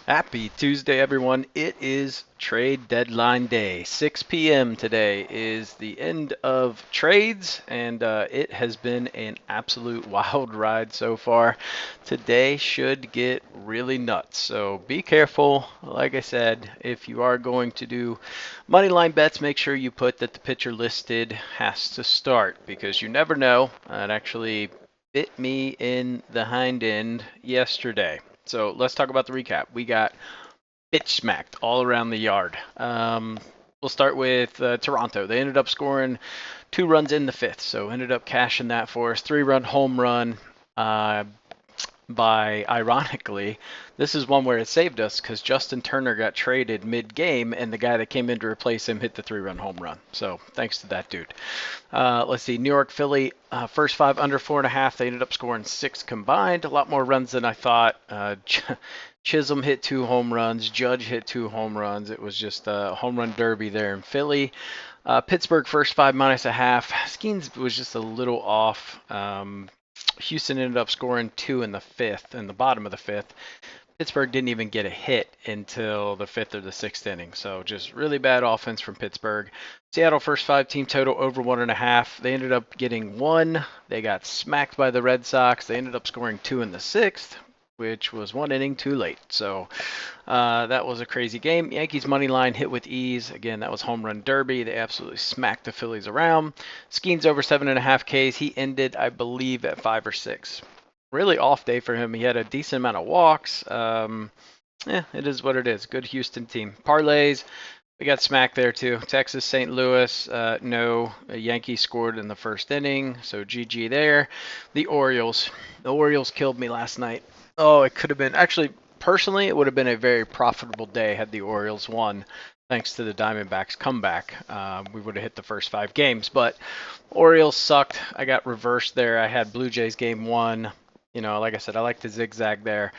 Happy Tuesday, everyone. It is trade deadline day. 6 p.m. today is the end of trades, and it has been an absolute wild ride so far. Today should get really nuts, so be careful. Like I said, if you are going to do money line bets, make sure you put that the pitcher listed has to start because you never know. It actually bit me in the hind end yesterday. So let's talk about the recap. We got bitch smacked all around the yard. We'll start with Toronto. They ended up scoring 2 runs in the fifth, so ended up cashing that for us. 3-run home run uh, by, ironically, this is one where it saved us because Justin Turner got traded mid-game, and the guy that came in to replace him hit the 3-run home run. So thanks to that dude. Let's see, New York, Philly, first 5 under 4.5. They ended up scoring 6 combined. A lot more runs than I thought. Chisholm hit 2 home runs. Judge hit 2 home runs. It was just a home run derby there in Philly. Pittsburgh, first 5 minus a half. Skeens was just a little off. Houston ended up scoring 2 in the fifth, in the bottom of the fifth. Pittsburgh didn't even get a hit until the 5th or the 6th inning. So just really bad offense from Pittsburgh. Seattle first 5 team total over 1.5. They ended up getting 1. They got smacked by the Red Sox. They ended up scoring 2 in the 6th, which was 1 inning too late. So that was a crazy game. Yankees money line hit with ease. Again, that was home run derby. They absolutely smacked the Phillies around. Skeens over 7.5 Ks. He ended, I believe, at 5 or 6. Really off day for him. He had a decent amount of walks. It is what it is. Good Houston team. Parlays, we got smacked there too. Texas, St. Louis, no. Yankees scored in the first inning, so GG there. The Orioles. The Orioles killed me last night. Oh, it could have been. Actually, personally, it would have been a very profitable day had the Orioles won. Thanks to the Diamondbacks comeback, we would have hit the first 5 games. But Orioles sucked. I got reversed there. I had Blue Jays game 1. Like I said, I like to zigzag there.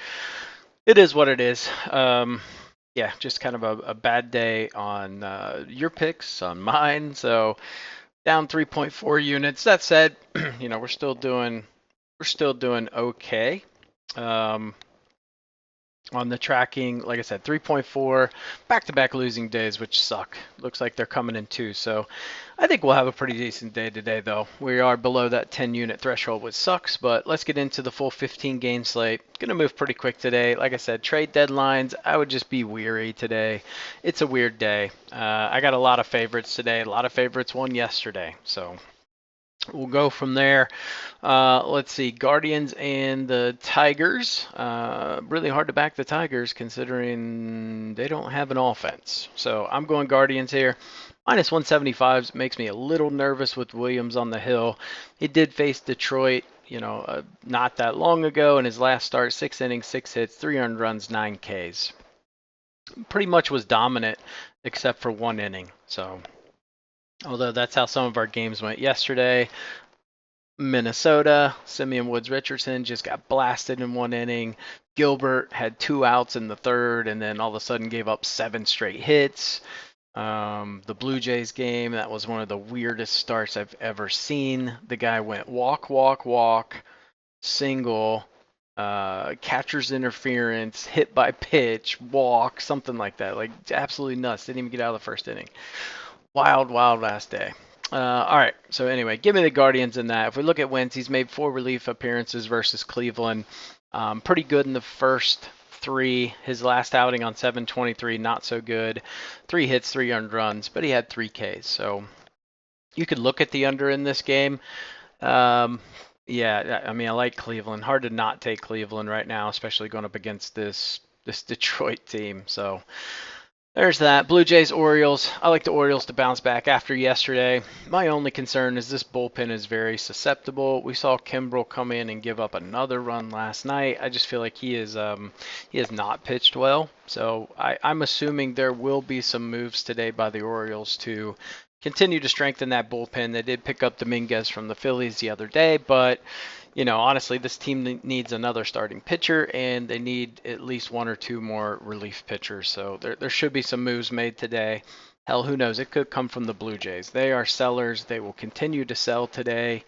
It is what it is. Yeah, just kind of a bad day on your picks, on mine. So down 3.4 units. That said, we're still doing okay. On the tracking, like I said, 3.4 back-to-back losing days, which suck. Looks like they're coming in too. So I think we'll have a pretty decent day today, though. We are below that 10-unit threshold, which sucks. But let's get into the full 15-game slate. Gonna move pretty quick today. Like I said, trade deadlines, I would just be weary today. It's a weird day. I got a lot of favorites today. A lot of favorites won yesterday. So we'll go from there. Let's see, Guardians and the Tigers. Really hard to back the Tigers considering they don't have an offense. So I'm going Guardians here. Minus 175 makes me a little nervous with Williams on the hill. He did face Detroit, not that long ago in his last start. 6 innings, 6 hits, 3 earned runs, 9 Ks. Pretty much was dominant except for 1 inning. So although that's how some of our games went yesterday. Minnesota, Simeon Woods Richardson just got blasted in 1 inning. Gilbert had 2 outs in the 3rd and then all of a sudden gave up 7 straight hits. The Blue Jays game, that was one of the weirdest starts I've ever seen. The guy went walk, walk, walk, single, catcher's interference, hit by pitch, walk, something like that. Like absolutely nuts. Didn't even get out of the first inning. Wild, wild last day. All right. So anyway, give me the Guardians in that. If we look at wins, he's made 4 relief appearances versus Cleveland. Pretty good in the first 3. His last outing on 7/23, not so good. 3 hits, 3 earned runs, but he had 3 Ks. So you could look at the under in this game. Yeah, I mean, I like Cleveland. Hard to not take Cleveland right now, especially going up against this Detroit team. So there's that. Blue Jays, Orioles. I like the Orioles to bounce back after yesterday. My only concern is this bullpen is very susceptible. We saw Kimbrel come in and give up another run last night. I just feel like he has not pitched well. So I'm assuming there will be some moves today by the Orioles to continue to strengthen that bullpen. They did pick up Dominguez from the Phillies the other day, but honestly, this team needs another starting pitcher, and they need at least 1 or 2 more relief pitchers. So there should be some moves made today. Hell, who knows? It could come from the Blue Jays. They are sellers. They will continue to sell today.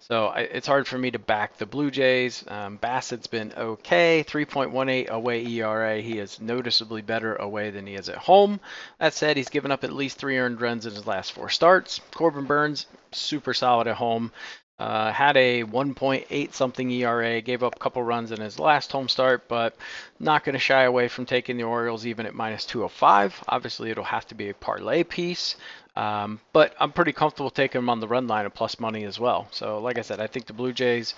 So it's hard for me to back the Blue Jays. Bassett's been okay, 3.18 away ERA. He is noticeably better away than he is at home. That said, he's given up at least 3 earned runs in his last 4 starts. Corbin Burns, super solid at home. Had a 1.8 something ERA, gave up a couple runs in his last home start, but not going to shy away from taking the Orioles even at minus 205. Obviously, it'll have to be a parlay piece, but I'm pretty comfortable taking them on the run line of plus money as well. So, like I said, I think the Blue Jays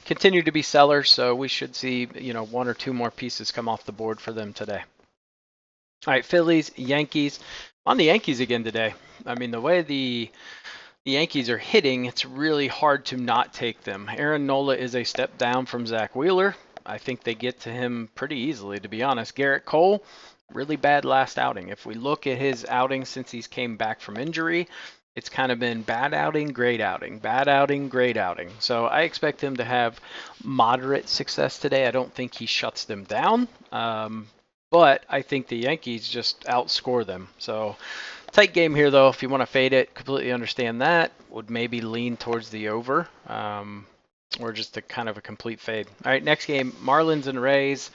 continue to be sellers, so we should see 1 or 2 more pieces come off the board for them today. All right, Phillies, Yankees. On the Yankees again today. I mean, the way the Yankees are hitting, it's really hard to not take them. Aaron Nola is a step down from Zach Wheeler. I think they get to him pretty easily, to be honest. Garrett Cole, really bad last outing. If we look at his outing since he's came back from injury, it's kind of been bad outing, great outing, bad outing, great outing. So I expect him to have moderate success today. I don't think he shuts them down, but I think the Yankees just outscore them. So tight game here, though. If you want to fade it, completely understand that. Would maybe lean towards the over, or just a kind of a complete fade. All right, next game, Marlins and Rays.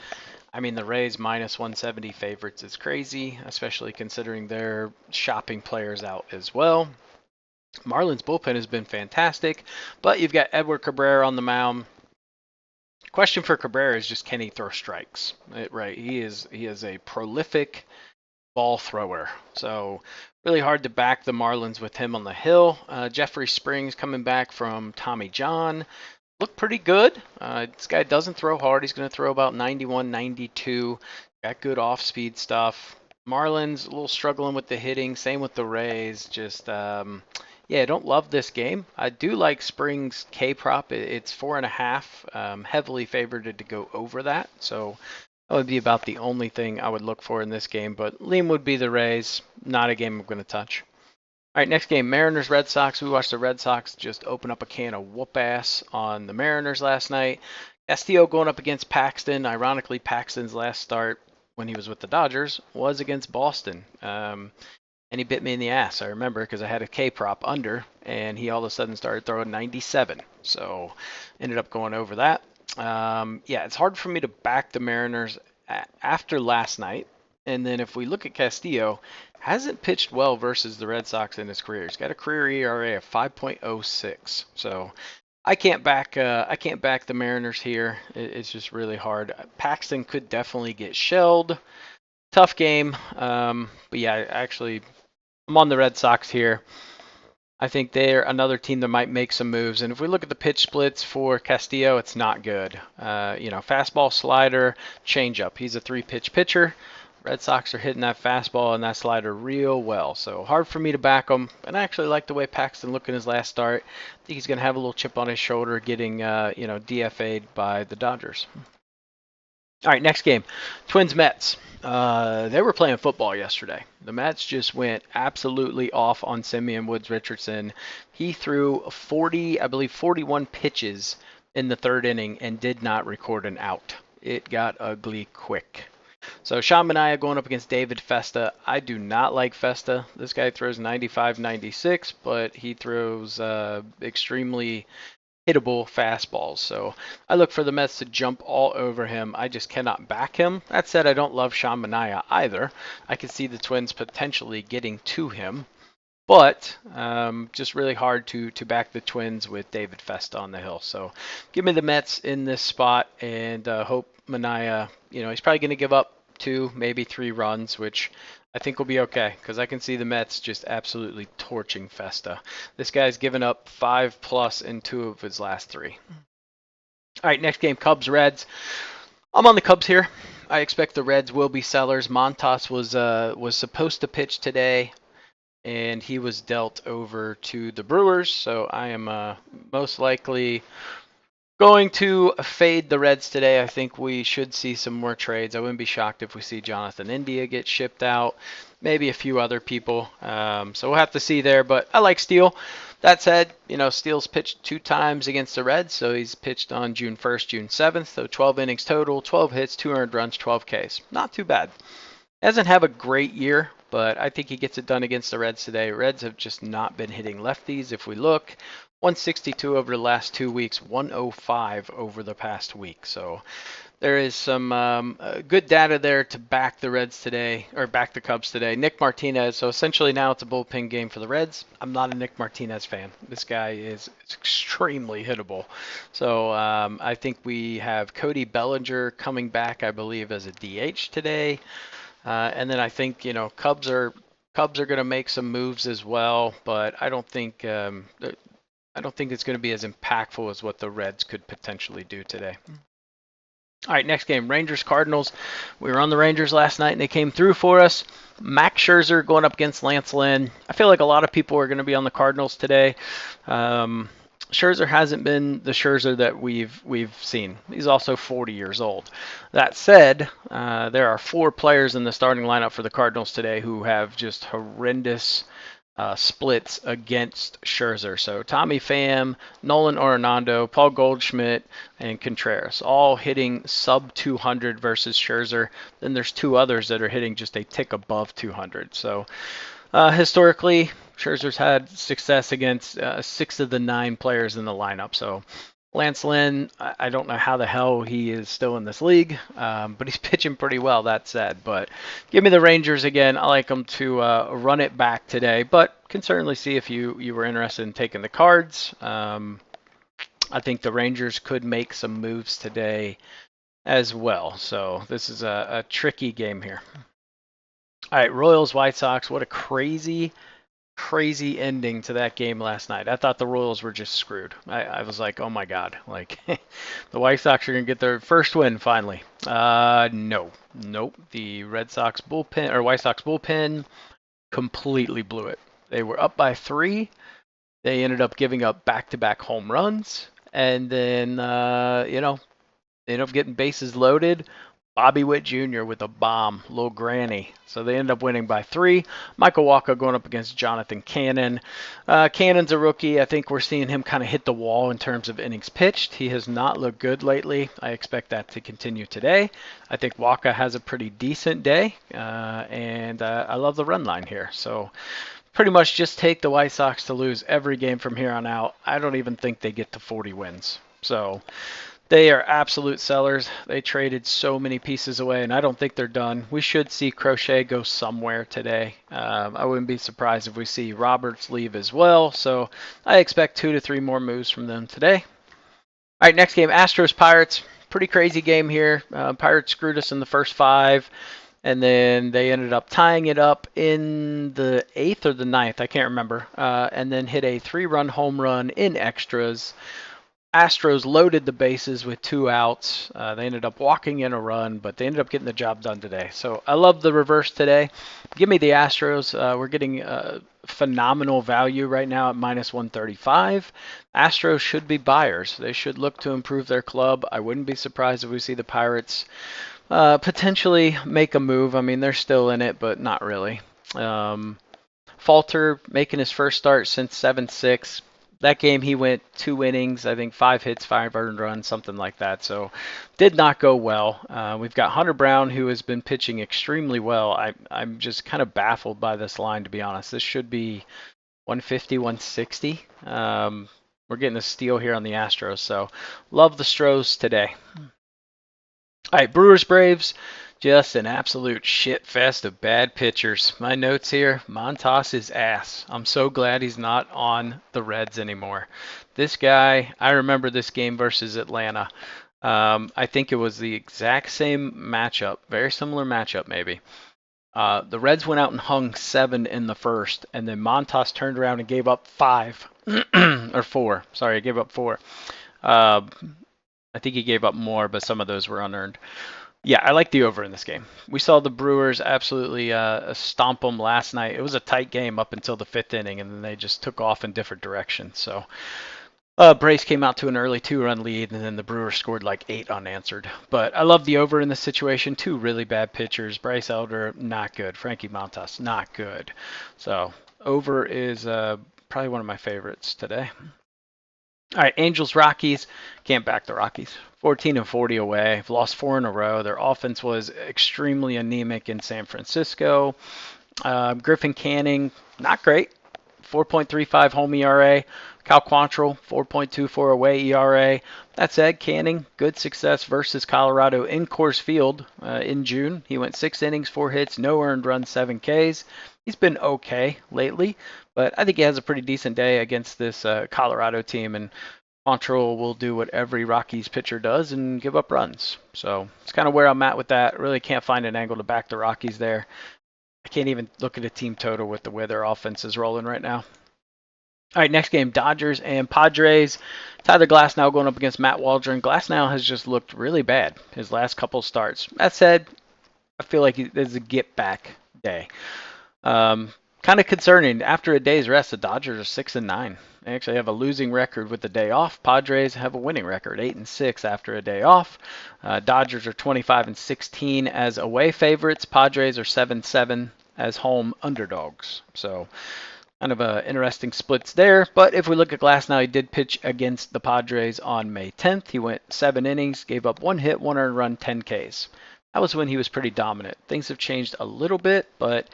I mean, the Rays minus 170 favorites is crazy, especially considering they're shopping players out as well. Marlins bullpen has been fantastic, but you've got Edward Cabrera on the mound. Question for Cabrera is just, can he throw strikes? Right, he is a prolific ball thrower. So really hard to back the Marlins with him on the hill. Jeffrey Springs coming back from Tommy John. Looked pretty good. This guy doesn't throw hard. He's going to throw about 91, 92. Got good off-speed stuff. Marlins a little struggling with the hitting. Same with the Rays. Just, yeah, I don't love this game. I do like Springs K-prop. It's 4.5. Heavily favored to go over that. So that would be about the only thing I would look for in this game, but lean would be the Rays. Not a game I'm going to touch. All right, next game, Mariners, Red Sox. We watched the Red Sox just open up a can of whoop ass on the Mariners last night. Castillo going up against Paxton. Ironically, Paxton's last start when he was with the Dodgers was against Boston. And he bit me in the ass, I remember, because I had a K-prop under, and he all of a sudden started throwing 97. So ended up going over that. Yeah, it's hard for me to back the Mariners after last night. And then if we look at Castillo, hasn't pitched well versus the Red Sox in his career. He's got a career ERA of 5.06. So I can't back the Mariners here. It's just really hard. Paxton could definitely get shelled. Tough game. But yeah, actually, I'm on the Red Sox here. I think they're another team that might make some moves. And if we look at the pitch splits for Castillo, it's not good. Fastball, slider, changeup. He's a 3-pitch pitcher. Red Sox are hitting that fastball and that slider real well. So hard for me to back them. And I actually like the way Paxton looked in his last start. I think he's going to have a little chip on his shoulder getting, DFA'd by the Dodgers. All right, next game, Twins-Mets. They were playing football yesterday. The Mets just went absolutely off on Simeon Woods-Richardson. He threw 41 pitches in the 3rd inning and did not record an out. It got ugly quick. So Sean Manaea going up against David Festa. I do not like Festa. This guy throws 95, 96, but he throws extremely hittable fastballs. So I look for the Mets to jump all over him. I just cannot back him. That said, I don't love Sean Manaea either. I could see the Twins potentially getting to him. But just really hard to back the Twins with David Festa on the hill. So give me the Mets in this spot and hope Manaea, he's probably going to give up 2, maybe 3 runs, which I think will be okay because I can see the Mets just absolutely torching Festa. This guy's given up 5+ in 2 of his last 3. All right, next game, Cubs-Reds. I'm on the Cubs here. I expect the Reds will be sellers. Montas was supposed to pitch today, and he was dealt over to the Brewers, so I am most likely going to fade the Reds today. I think we should see some more trades. I wouldn't be shocked if we see Jonathan India get shipped out, maybe a few other people. So we'll have to see there, but I like Steele. That said, Steele's pitched 2 times against the Reds, so he's pitched on June 1st, June 7th, so 12 innings total, 12 hits, 2 earned runs, 12 Ks. Not too bad. Doesn't have a great year, but I think he gets it done against the Reds today. Reds have just not been hitting lefties. If we look, 162 over the last 2 weeks, 105 over the past week. So there is some good data there to back the Reds today, or back the Cubs today. Nick Martinez. So essentially now it's a bullpen game for the Reds. I'm not a Nick Martinez fan. This guy is extremely hittable. So I think we have Cody Bellinger coming back, I believe, as a DH today. And then I think Cubs are going to make some moves as well, but I don't think it's going to be as impactful as what the Reds could potentially do today. All right, next game, Rangers Cardinals. We were on the Rangers last night and they came through for us. Max Scherzer going up against Lance Lynn. I feel like a lot of people are going to be on the Cardinals today. Scherzer hasn't been the Scherzer that we've seen. He's also 40 years old. That said, there are 4 players in the starting lineup for the Cardinals today who have just horrendous splits against Scherzer. So Tommy Pham, Nolan Arenado, Paul Goldschmidt, and Contreras, all hitting sub 200 versus Scherzer. Then there's 2 others that are hitting just a tick above 200. So historically, Scherzer's had success against 6 of the 9 players in the lineup. So Lance Lynn, I don't know how the hell he is still in this league, but he's pitching pretty well, that said. But give me the Rangers again. I like them to run it back today, but can certainly see if you were interested in taking the Cards. I think the Rangers could make some moves today as well. So this is a tricky game here. All right, Royals, White Sox. What a crazy ending to that game last night. I thought the Royals were just screwed. I was like, oh my God, like the White Sox are going to get their first win finally. Nope. The White Sox bullpen completely blew it. They were up by 3. They ended up giving up back-to-back home runs. And then, they ended up getting bases loaded. Bobby Witt Jr. with a bomb, little granny. So they end up winning by 3. Michael Wacha going up against Jonathan Cannon. Cannon's a rookie. I think we're seeing him kind of hit the wall in terms of innings pitched. He has not looked good lately. I expect that to continue today. I think Wacha has a pretty decent day, and I love the run line here. So pretty much just take the White Sox to lose every game from here on out. I don't even think they get to 40 wins. So they are absolute sellers. They traded so many pieces away, and I don't think they're done. We should see Crochet go somewhere today. I wouldn't be surprised if we see Roberts leave as well. So I expect 2 to 3 more moves from them today. All right, next game, Astros-Pirates. Pretty crazy game here. Pirates screwed us in the first 5, and then they ended up tying it up in the 8th or the 9th, I can't remember, and then hit a 3-run home run in extras. Astros loaded the bases with 2 outs. They ended up walking in a run, but they ended up getting the job done today. So I love the reverse today. Give me the Astros. We're getting phenomenal value right now at minus 135. Astros should be buyers. They should look to improve their club. I wouldn't be surprised if we see the Pirates potentially make a move. I mean, they're still in it, but not really. Falter making his first start since 7-6. That game he went 2 innings, I think 5 hits, 5 earned runs, something like that. So did not go well. We've got Hunter Brown, who has been pitching extremely well. I'm just kind of baffled by this line, to be honest. This should be 150, 160. We're getting a steal here on the Astros. So love the Stros today. All right, Brewers Braves. Just an absolute shit fest of bad pitchers. My notes here, Montas is ass. I'm so glad he's not on the Reds anymore. This guy, I remember this game versus Atlanta. I think it was the exact same matchup, very similar matchup maybe. The Reds went out and hung 7 in the first, and then Montas turned around and gave up 5 or 4. Sorry, I gave up 4. I think he gave up more, but some of those were unearned. Yeah, I like the over in this game. We saw the Brewers absolutely stomp them last night. It was a tight game up until the 5th inning, and then they just took off in different directions. So Brace came out to an early 2-run lead, and then the Brewers scored like 8 unanswered. But I love the over in this situation. 2 really bad pitchers. Bryce Elder, not good. Frankie Montas, not good. So over is probably one of my favorites today. All right, Angels, Rockies. Can't back the Rockies. 14 and 40 away. Lost 4 in a row. Their offense was extremely anemic in San Francisco. Griffin Canning, not great. 4.35 home ERA. Cal Quantrill, 4.24 away ERA. That said, Canning, good success versus Colorado in Coors Field in June. He went 6 innings, 4 hits, no earned runs, 7 Ks. He's been okay lately, but I think he has a pretty decent day against this Colorado team, and Quantrill will do what every Rockies pitcher does and give up runs. So it's kind of where I'm at with that. Really can't find an angle to back the Rockies there. I can't even look at a team total with the way their offense is rolling right now. All right, next game, Dodgers and Padres. Tyler Glasnow going up against Matt Waldron. Glasnow has just looked really bad his last couple starts. That said, I feel like there's a get-back day. Kind of concerning. After a day's rest, the Dodgers are 6-9. They actually have a losing record with the day off. Padres have a winning record, 8-6 after a day off. Dodgers are 25-16 as away favorites. Padres are 7-7 as home underdogs. So kind of interesting splits there. But if we look at Glasnow, he did pitch against the Padres on May 10th. He went 7 innings, gave up 1 hit, 1 earned run, 10 Ks. That was when he was pretty dominant. Things have changed a little bit, but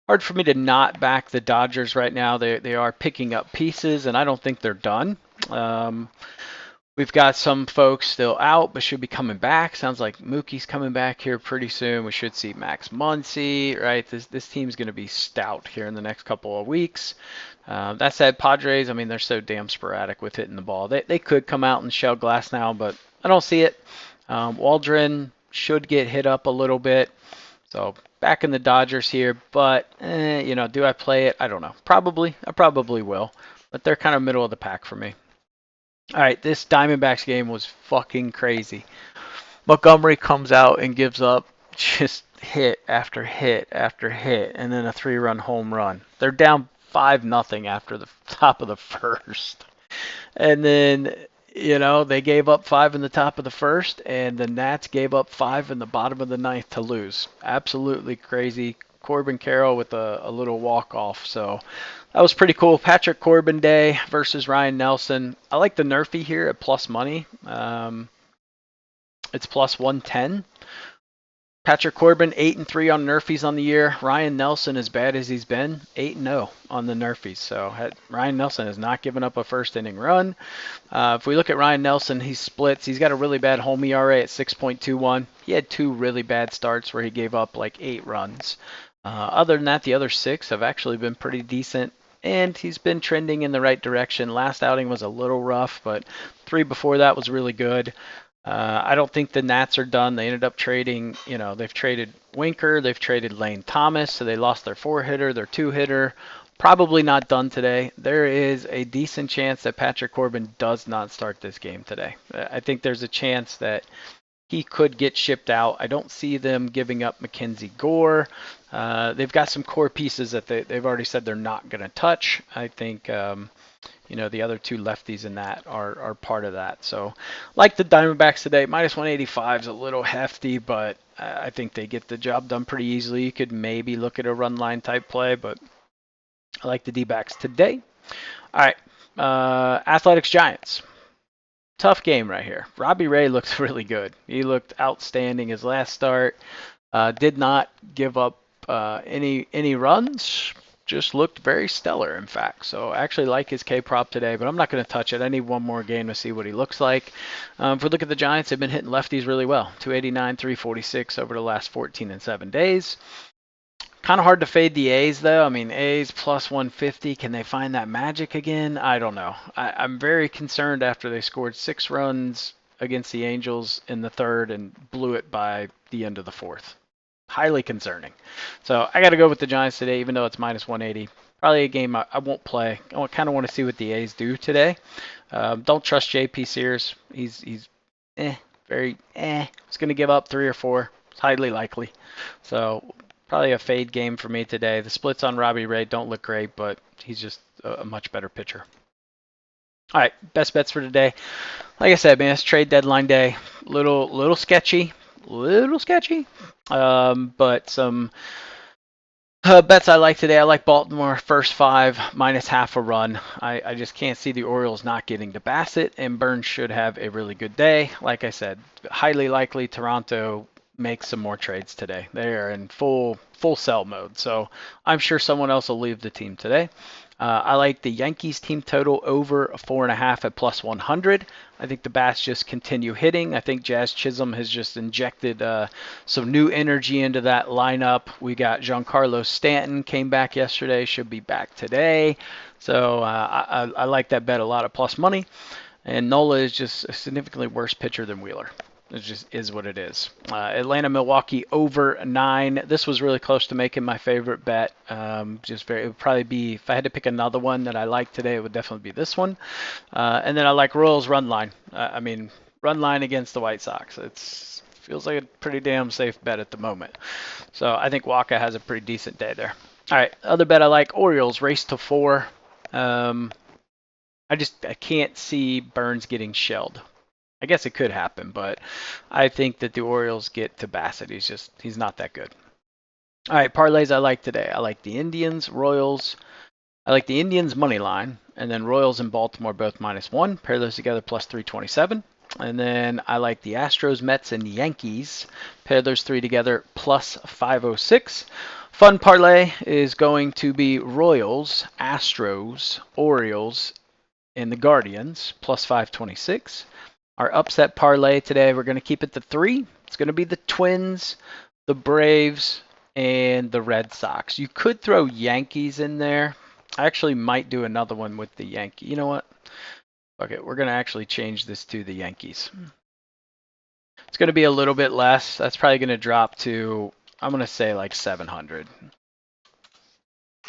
hard for me to not back the Dodgers right now. They are picking up pieces, and I don't think they're done. We've got some folks still out, but should be coming back. Sounds like Mookie's coming back here pretty soon. We should see Max Muncy, right? This team's going to be stout here in the next couple of weeks. That said, Padres, I mean, they're so damn sporadic with hitting the ball. They could come out and shell Glasnow, but I don't see it. Waldron should get hit up a little bit. So back in the Dodgers here, but do I play it? I don't know. Probably. I probably will, but they're kind of middle of the pack for me. All right, this Diamondbacks game was fucking crazy. Montgomery comes out and gives up just hit after hit after hit, and then a 3-run home run. They're down 5-0 after the top of the first, and then they gave up 5 in the top of the first, and the Nats gave up 5 in the bottom of the ninth to lose. Absolutely crazy. Corbin Carroll with a little walk-off. So that was pretty cool. Patrick Corbin Day versus Ryan Nelson. I like the Nerfy here at plus money. It's plus 110. Patrick Corbin, 8-3 on Nerfies on the year. Ryan Nelson, as bad as he's been, 8-0 on the Nerfies. So Ryan Nelson has not given up a first inning run. If we look at Ryan Nelson, he splits. He's got a really bad home ERA at 6.21. He had 2 really bad starts where he gave up like 8 runs. Other than that, the other 6 have actually been pretty decent, and he's been trending in the right direction. Last outing was a little rough, but 3 before that was really good. I don't think the Nats are done. They ended up trading, they've traded Winker, they've traded Lane Thomas, so they lost their 4-hitter, their 2-hitter. Probably not done today. There is a decent chance that Patrick Corbin does not start this game today. I think there's a chance that he could get shipped out. I don't see them giving up Mackenzie Gore. They've got some core pieces that they've already said they're not going to touch. I think the other 2 lefties in that are part of that. So like the Diamondbacks today, minus 185 is a little hefty, but I think they get the job done pretty easily. You could maybe look at a run line type play, but I like the D-backs today. All right, Athletics Giants. Tough game right here. Robbie Ray looks really good. He looked outstanding his last start. Did not give up any runs. Just looked very stellar, in fact. So I actually like his K-prop today, but I'm not going to touch it. I need one more game to see what he looks like. If we look at the Giants, they've been hitting lefties really well. 289, 346 over the last 14 and 7 days. Kind of hard to fade the A's, though. I mean, A's plus 150. Can they find that magic again? I don't know. I'm very concerned after they scored 6 runs against the Angels in the 3rd and blew it by the end of the 4th. Highly concerning. So I got to go with the Giants today, even though it's minus 180. Probably a game I won't play. I kind of want to see what the A's do today. Don't trust J.P. Sears. He's very. He's going to give up 3 or 4. It's highly likely. So probably a fade game for me today. The splits on Robbie Ray don't look great, but he's just a much better pitcher. All right, best bets for today. Like I said, man, it's trade deadline day. Little sketchy. But some Bets I like today. I like Baltimore first 5 minus half a run. I just can't see the Orioles not getting to Bassett, and Burns should have a really good day. Like I said, highly likely Toronto makes some more trades today. They are in full sell mode, so I'm sure someone else will leave the team today. I like the Yankees team total over 4.5 at plus 100. I think the bats just continue hitting. I think Jazz Chisholm has just injected some new energy into that lineup. We got Giancarlo Stanton came back yesterday, should be back today. So I like that bet a lot of plus money. And Nola is just a significantly worse pitcher than Wheeler. It just is what it is. Atlanta, Milwaukee over 9. This was really close to making my favorite bet. It would probably be, if I had to pick another one that I like today, it would definitely be this one. And then I like Royals run line. Run line against the White Sox. It feels like a pretty damn safe bet at the moment. So I think Waka has a pretty decent day there. All right, other bet I like, Orioles race to 4. I can't see Burns getting shelled. I guess it could happen, but I think that the Orioles get to Bassett. He's not that good. All right, parlays I like today. I like the Indians, Royals. I like the Indians money line, and then Royals and Baltimore both -1. Pair those together plus 327. And then I like the Astros, Mets, and Yankees. Pair those 3 together plus 506. Fun parlay is going to be Royals, Astros, Orioles, and the Guardians plus 526. Our upset parlay today, we're going to keep it to 3. It's going to be the Twins, the Braves, and the Red Sox. You could throw Yankees in there. I actually might do another one with the Yankees. You know what? Okay, we're going to actually change this to the Yankees. It's going to be a little bit less. That's probably going to drop to, I'm going to say like 700.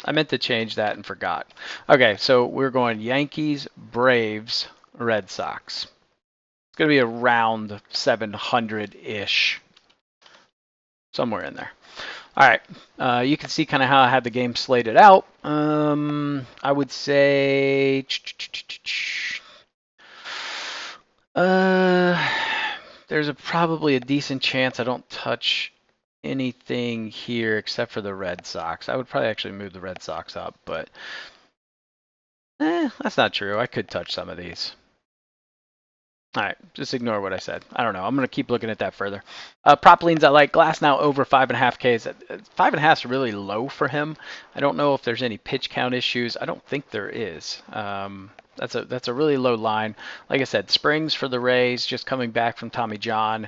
I meant to change that and forgot. Okay, so we're going Yankees, Braves, Red Sox. It's going to be around 700-ish, somewhere in there. All right, you can see kind of how I had the game slated out. I would say there's probably a decent chance I don't touch anything here except for the Red Sox. I would probably actually move the Red Sox up, but that's not true. I could touch some of these. All right, just ignore what I said. I don't know. I'm going to keep looking at that further. Prop leans I like. Glass now over 5.5Ks. 5.5 is really low for him. I don't know if there's any pitch count issues. I don't think there is. That's a really low line. Like I said, Springs for the Rays, just coming back from Tommy John.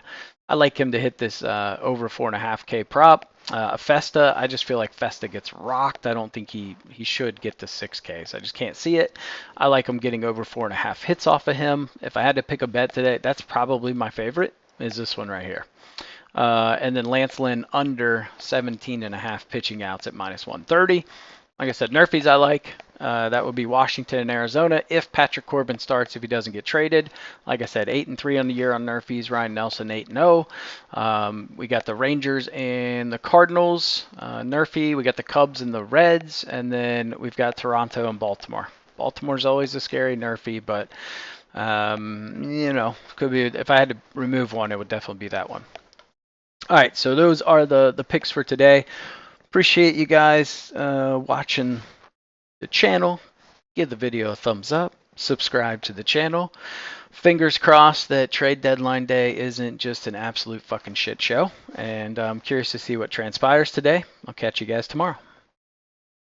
I like him to hit this over 4.5K prop. Festa, I just feel like Festa gets rocked. I don't think he should get to 6Ks. I just can't see it. I like him getting over 4.5 hits off of him. If I had to pick a bet today, that's probably my favorite, is this one right here. And then Lance Lynn under 17.5 pitching outs at -130. Like I said, Nerfies I like. That would be Washington and Arizona if Patrick Corbin starts, if he doesn't get traded. Like I said, 8-3 on the year on Nerfies. Ryan Nelson 8-0. We got the Rangers and the Cardinals. Nerfy. We got the Cubs and the Reds. And then we've got Toronto and Baltimore. Baltimore's always a scary Nerfy, but could be, if I had to remove one, it would definitely be that one. All right, so those are the picks for today. Appreciate you guys watching the channel. Give the video a thumbs up. Subscribe to the channel. Fingers crossed that trade deadline day isn't just an absolute fucking shit show. And I'm curious to see what transpires today. I'll catch you guys tomorrow.